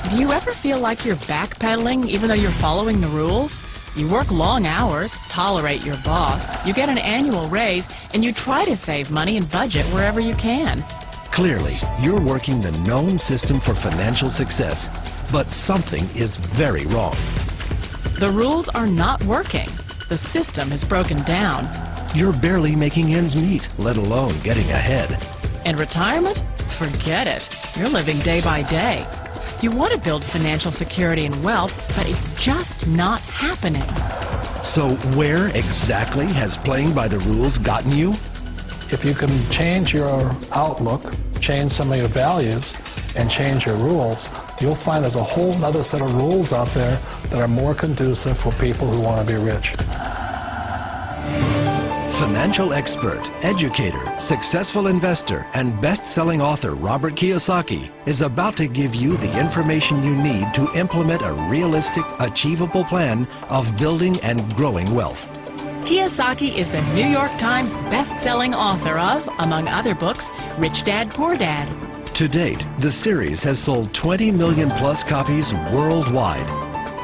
Do you ever feel like you're backpedaling even though you're following the rules? You work long hours, tolerate your boss, you get an annual raise, and you try to save money and budget wherever you can. Clearly, you're working the known system for financial success, but something is very wrong. The rules are not working. The system is broken down. You're barely making ends meet, let alone getting ahead. And retirement? Forget it. You're living day by day. You want to build financial security and wealth, but it's just not happening. So where exactly has playing by the rules gotten you? If you can change your outlook, change some of your values, and change your rules, you'll find there's a whole other set of rules out there that are more conducive for people who want to be rich. Financial expert, educator, successful investor, and best-selling author Robert Kiyosaki is about to give you the information you need to implement a realistic, achievable plan of building and growing wealth. Kiyosaki is the New York Times best-selling author of, among other books, Rich Dad, Poor Dad. To date, the series has sold 20 million plus copies worldwide.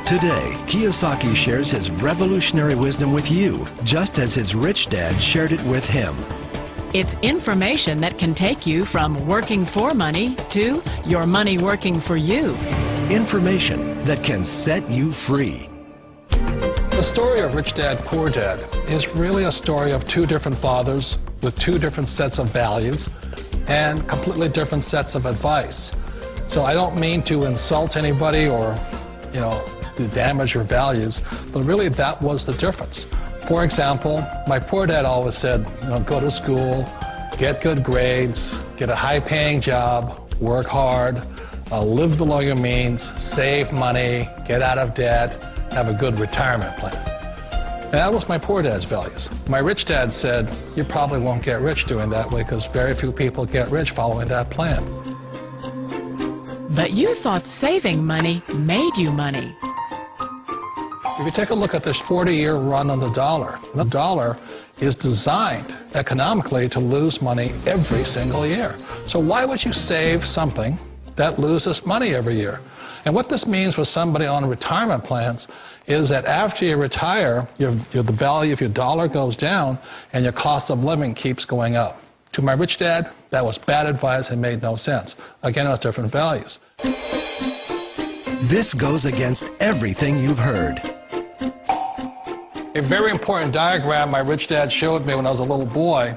Today, Kiyosaki shares his revolutionary wisdom with you, just as his rich dad shared it with him. It's information that can take you from working for money to your money working for you. Information that can set you free. The story of Rich Dad, Poor Dad is really a story of two different fathers with two different sets of values and completely different sets of advice. So I don't mean to insult anybody or, to damage your values, but really that was the difference. For example, my poor dad always said, go to school, get good grades, get a high-paying job, work hard, live below your means, save money, get out of debt, have a good retirement plan. And that was my poor dad's values. My rich dad said, you probably won't get rich doing that way because very few people get rich following that plan. But you thought saving money made you money. If you take a look at this 40-year run on the dollar is designed economically to lose money every single year. So why would you save something that loses money every year? And what this means for somebody on retirement plans is that after you retire, the value of your dollar goes down and your cost of living keeps going up. To my rich dad, that was bad advice and made no sense. Again, it was different values. This goes against everything you've heard. A very important diagram my rich dad showed me when I was a little boy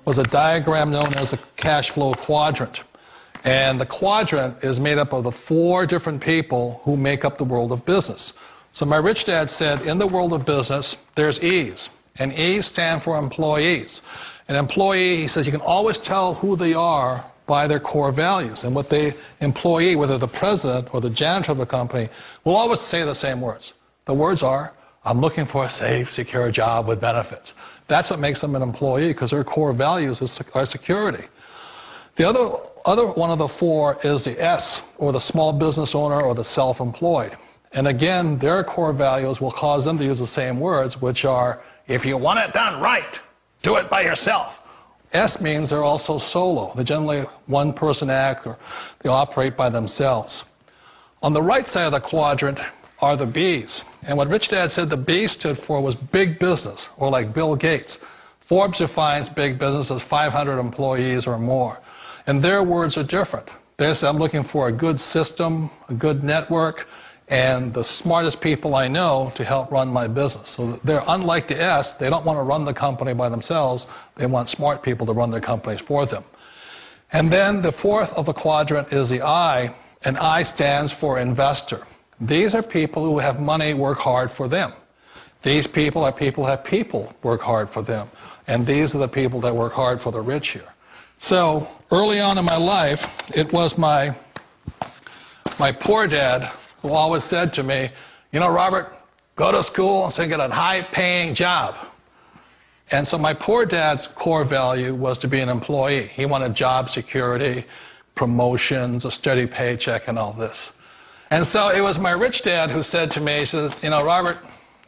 was a diagram known as a cash flow quadrant. And the quadrant is made up of the 4 different people who make up the world of business. So my rich dad said, in the world of business, there's E's. And E's stand for employees. An employee, he says, you can always tell who they are by their core values. And what the employee, whether the president or the janitor of a company, will always say the same words. The words are, I'm looking for a safe, secure job with benefits. That's what makes them an employee, because their core values are security. The other one of the 4 is the S, or the small business owner or the self-employed. And again, their core values will cause them to use the same words, which are, if you want it done right, do it by yourself. S means they're also solo. They're generally one-person act, or they operate by themselves. On the right side of the quadrant are the B's. And what Rich Dad said the B stood for was big business, or like Bill Gates. Forbes defines big business as 500 employees or more. And their words are different. They say, I'm looking for a good system, a good network, and the smartest people I know to help run my business. So they're unlike the S. They don't want to run the company by themselves. They want smart people to run their companies for them. And then the 4th of the quadrant is the I, and I stands for investor. These are people who have money work hard for them. These people are people who have people work hard for them. And these are the people that work hard for the rich here. So early on in my life, it was my poor dad who always said to me, Robert, go to school and get a high-paying job. And so my poor dad's core value was to be an employee. He wanted job security, promotions, a steady paycheck, and all this. And so it was my rich dad who said to me, he says, Robert,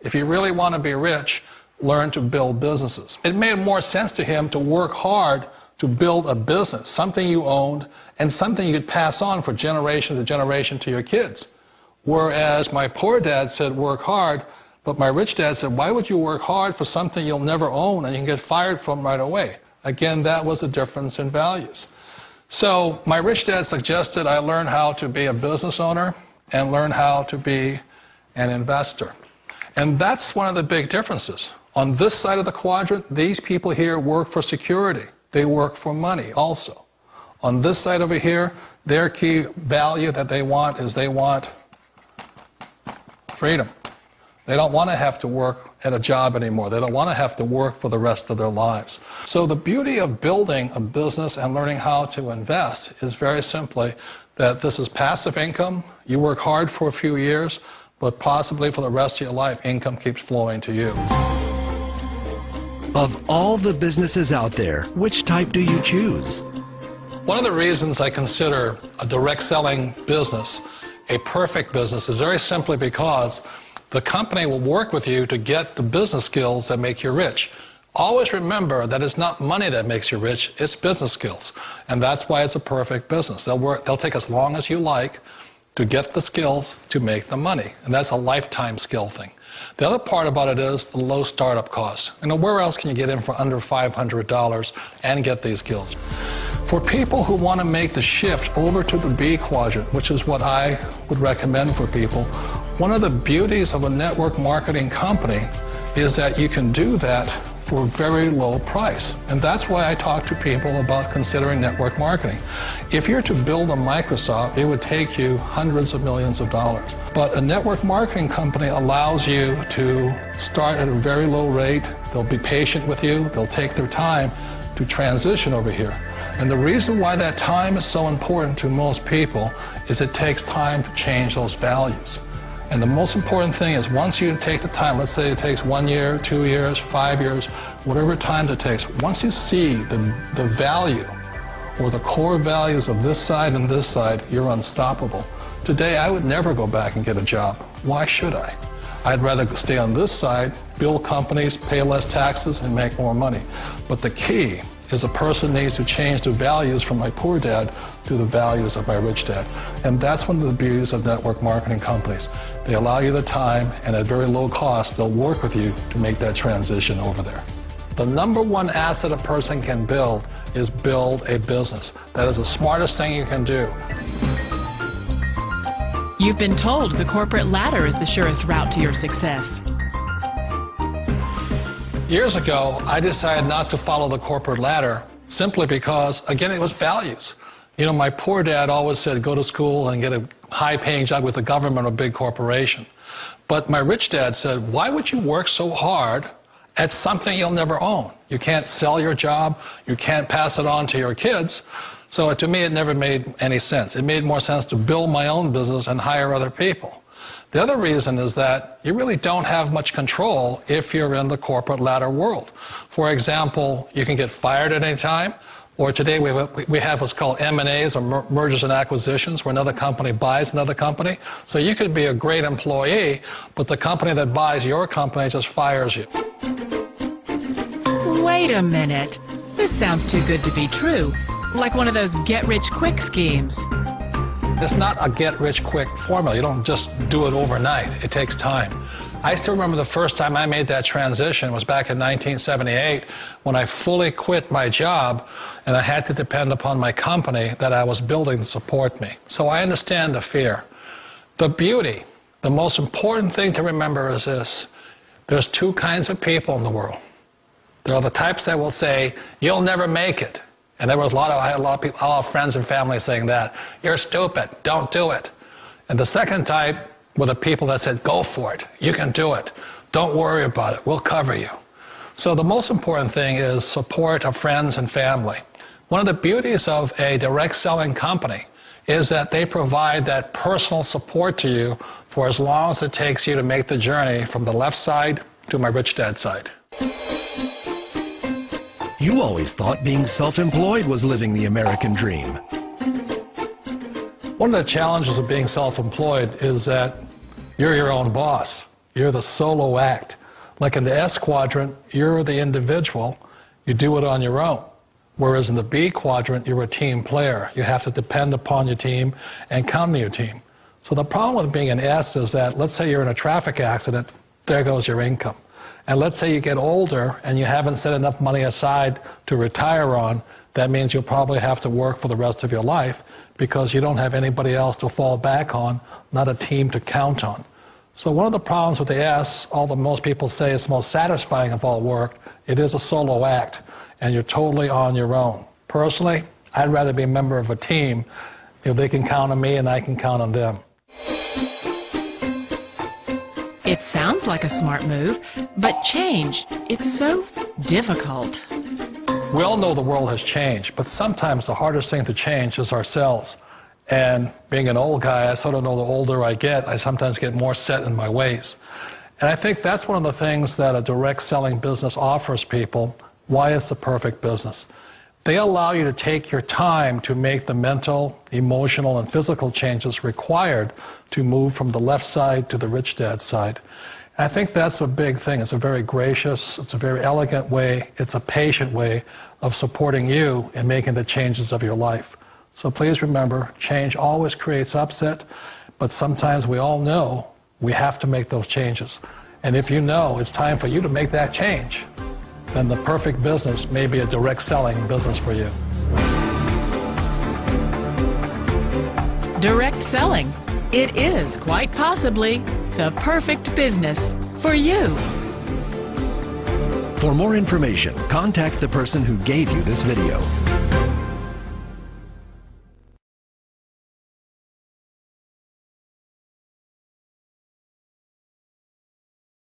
if you really want to be rich, learn to build businesses. It made more sense to him to work hard to build a business, something you owned and something you could pass on for generation to generation to your kids. Whereas my poor dad said work hard, but my rich dad said, why would you work hard for something you'll never own and you can get fired from right away? Again, that was the difference in values. So my rich dad suggested I learn how to be a business owner and learn how to be an investor. And that's one of the big differences. On this side of the quadrant, these people here work for security. They work for money also. On this side over here, their key value that they want is they want freedom. They don't want to have to work at a job anymore. They don't want to have to work for the rest of their lives. So the beauty of building a business and learning how to invest is very simply that this is passive income. You work hard for a few years, but possibly for the rest of your life, income keeps flowing to you. Of all the businesses out there, which type do you choose? One of the reasons I consider a direct selling business a perfect business is very simply because the company will work with you to get the business skills that make you rich. Always remember that it's not money that makes you rich, it's business skills. And that's why it's a perfect business. They'll take as long as you like to get the skills to make the money. And that's a lifetime skill thing. The other part about it is the low startup cost. You know, where else can you get in for under $500 and get these skills? For people who want to make the shift over to the B quadrant, which is what I would recommend for people, one of the beauties of a network marketing company is that you can do that for a very low price. And that's why I talk to people about considering network marketing. If you're to build a Microsoft, it would take you hundreds of millions of dollars. But a network marketing company allows you to start at a very low rate. They'll be patient with you. They'll take their time to transition over here. And the reason why that time is so important to most people is it takes time to change those values. And the most important thing is once you take the time, let's say it takes 1 year, 2 years, 5 years, whatever time it takes, once you see the value or the core values of this side and this side, you're unstoppable. Today, I would never go back and get a job. Why should I? I'd rather stay on this side, build companies, pay less taxes, and make more money. But the key is a person needs to change the values from my poor dad to the values of my rich dad. And that's one of the beauties of network marketing companies. They allow you the time, and at very low cost, they'll work with you to make that transition over there. The number one asset a person can build is build a business. That is the smartest thing you can do. You've been told the corporate ladder is the surest route to your success. Years ago, I decided not to follow the corporate ladder simply because, again, it was values. You know, my poor dad always said, go to school and get a high-paying job with the government or a big corporation. But my rich dad said, why would you work so hard at something you'll never own? You can't sell your job. You can't pass it on to your kids. So to me, it never made any sense. It made more sense to build my own business and hire other people. The other reason is that you really don't have much control if you're in the corporate ladder world. For example, you can get fired at any time, or today we have what's called M&As, or mergers and acquisitions, where another company buys another company. So you could be a great employee, but the company that buys your company just fires you. Wait a minute. This sounds too good to be true. Like one of those get-rich-quick schemes. It's not a get-rich-quick formula. You don't just do it overnight. It takes time. I still remember the first time I made that transition was back in 1978 when I fully quit my job and I had to depend upon my company that I was building to support me. So I understand the fear. The beauty, the most important thing to remember is this. There's two kinds of people in the world. There are the types that will say, you'll never make it. And there was I had a lot of people, a lot of friends and family saying that. You're stupid, don't do it. And the second type were the people that said, go for it, you can do it. Don't worry about it, we'll cover you. So the most important thing is support of friends and family. One of the beauties of a direct selling company is that they provide that personal support to you for as long as it takes you to make the journey from the left side to my rich dad side. You always thought being self-employed was living the American dream. One of the challenges of being self-employed is that you're your own boss. You're the solo act. Like in the S quadrant, you're the individual. You do it on your own. Whereas in the B quadrant, you're a team player. You have to depend upon your team and count on your team. So the problem with being an S is that, let's say you're in a traffic accident, there goes your income. And let's say you get older and you haven't set enough money aside to retire on, that means you'll probably have to work for the rest of your life because you don't have anybody else to fall back on, not a team to count on. So one of the problems with the S, although most people say it's the most satisfying of all work, it is a solo act, and you're totally on your own. Personally, I'd rather be a member of a team if they can count on me and I can count on them. It sounds like a smart move, but change, it's so difficult. We all know the world has changed, but sometimes the hardest thing to change is ourselves. And being an old guy, I sort of know the older I get, I sometimes get more set in my ways. And I think that's one of the things that a direct selling business offers people, why it's the perfect business. They allow you to take your time to make the mental, emotional, and physical changes required to move from the left side to the rich dad side. And I think that's a big thing. It's a very gracious, it's a very elegant way, it's a patient way of supporting you in making the changes of your life. So please remember, change always creates upset, but sometimes we all know we have to make those changes. And if you know it's time for you to make that change, then the perfect business may be a direct selling business for you. Direct selling. It is quite possibly the perfect business for you. For more information, contact the person who gave you this video.